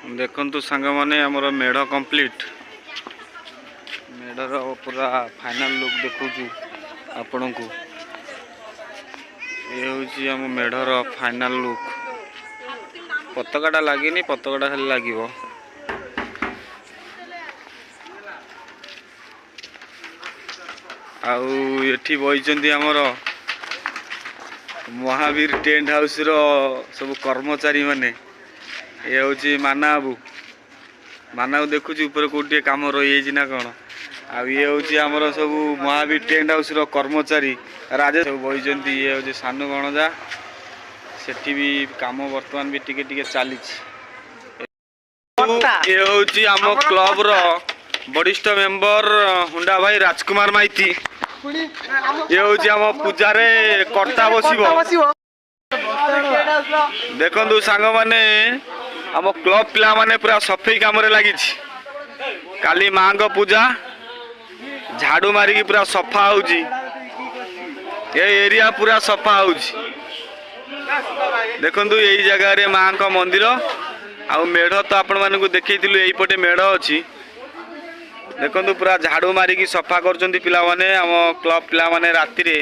देखंतु सांग माने हमर मेढ़ कंप्लीट मेढ़र पूरा फाइनल लुक देखुछु आपण को ये होची हम मेढ़र फाइनल लुक पताकाटा लागिनी पताकाटा खाली लागिवो आउ एठी बइचंदी हमर महावीर टेंट हाउस रो सब कर्मचारी माने ये हूँ माना बाबू देखुची ऊपर कौटे कम रही ना कौन आ ये हूँ आमर सब महावीर टेंट हाउस रो कर्मचारी राजेश सब बही ये हूँ सानू भणजा सेठी भी काम बर्तमान भी टिके टिके चली ये हूँ आम क्लब रो वरिष्ठ मेंबर हुंडा भाई राजकुमार माइती ये हूँ आम पूजा कर्ता बसिबो देखंतु सांग माने आम क्लब पिला माने पूरा सफाई काम रे लगी काली माँ को पूजा झाड़ू मारिकी पूरा सफा होउची ये एरिया पूरा सफा होउची देखंतु यही जगह रे माँ को मंदिर आ मेढ़ तो आपण मानकु देखैतिलु एई पटे मेढ़ अछि देखंतु पूरा झाड़ू मारिकी सफा करचंती पिला माने आम क्लब पिला माने राति रे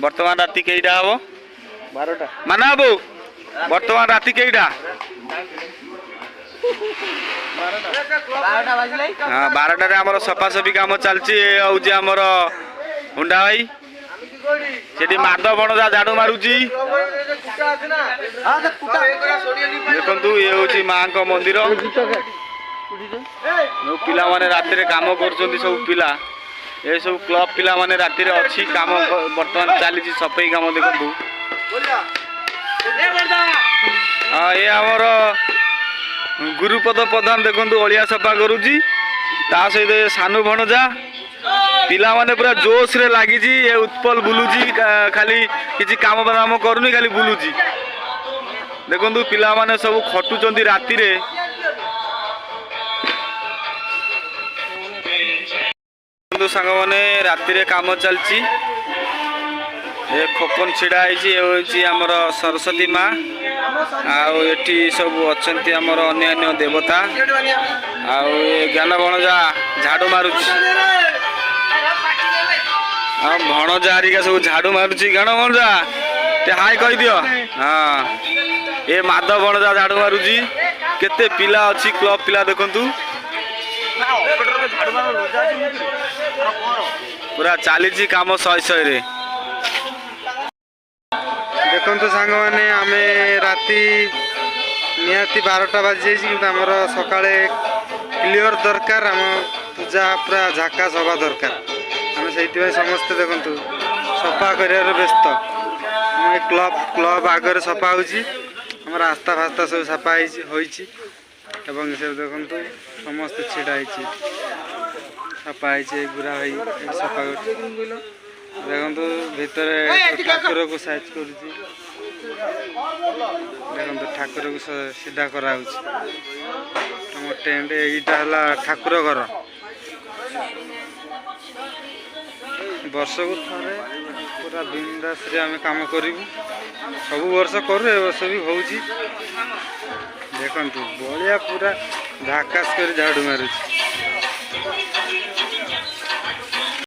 वर्तमान राति केइटा हबो 12टा माना बाबू वर्तमान राति केइटा हाँ 12टा आमर सफासफी काम चलती आमर हुंडा भाई से माधव बणजा झाड़ू मारुची देखु ये हूँ माँ को मंदिर पिला माने राति रे काम कर सब पिला ये सब क्लब पिला माने राति रे अच्छी काम बर्तमान चली सफाई काम देखु हाँ ये आमर गुरुपद प्रधान देखु अलिया सफा करुची ता सहित सानू भणजा पिला माने पूरा जोश रे लगी ये उत्पल बुलुची खाली किसी काम दाम करूनी खाली बुलुची देखु पिला माने सब खटुचंती राति रे सांग माने राति रे काम चलची ये खोपन छिड़ा है आमर सरस्वती माँ आठी सब अच्छा आमर अन्य देवता ज्ञान भणजा झाड़ू मारुची भणजा हरिका सब झाड़ू मारुची ज्ञान भणजा ते हाय कह दियो हाँ ये माधव भणजा झाड़ू मारुची केते पिला अच्छी क्लब पिला देखंतु पूरा चली काम 100 रे देखो सांग मैंने आम राति निहाती 12टा बाजी जामर सकाळे क्लियर दरकार आम पूजा पूरा झाकास हवा दरकार आम से समस्ते देखु सफा कर व्यस्त क्लब क्लब आगे सफा होम रास्ता फास्ता सब सफा होती से देखु समस्ते छिड़ा सफा गुरा भाई सफा कर देखो भितर ठाकुर को साइज कर ठाकुर को सीधा करा टेंट यहीटा ठाकुर घर वर्ष को थे पूरा बिंदास आम कम करूँ सब वर्ष करूँ ए वर्ष भी हो देखु बलिया पूरा झाकास कर झाड़ू मारुची।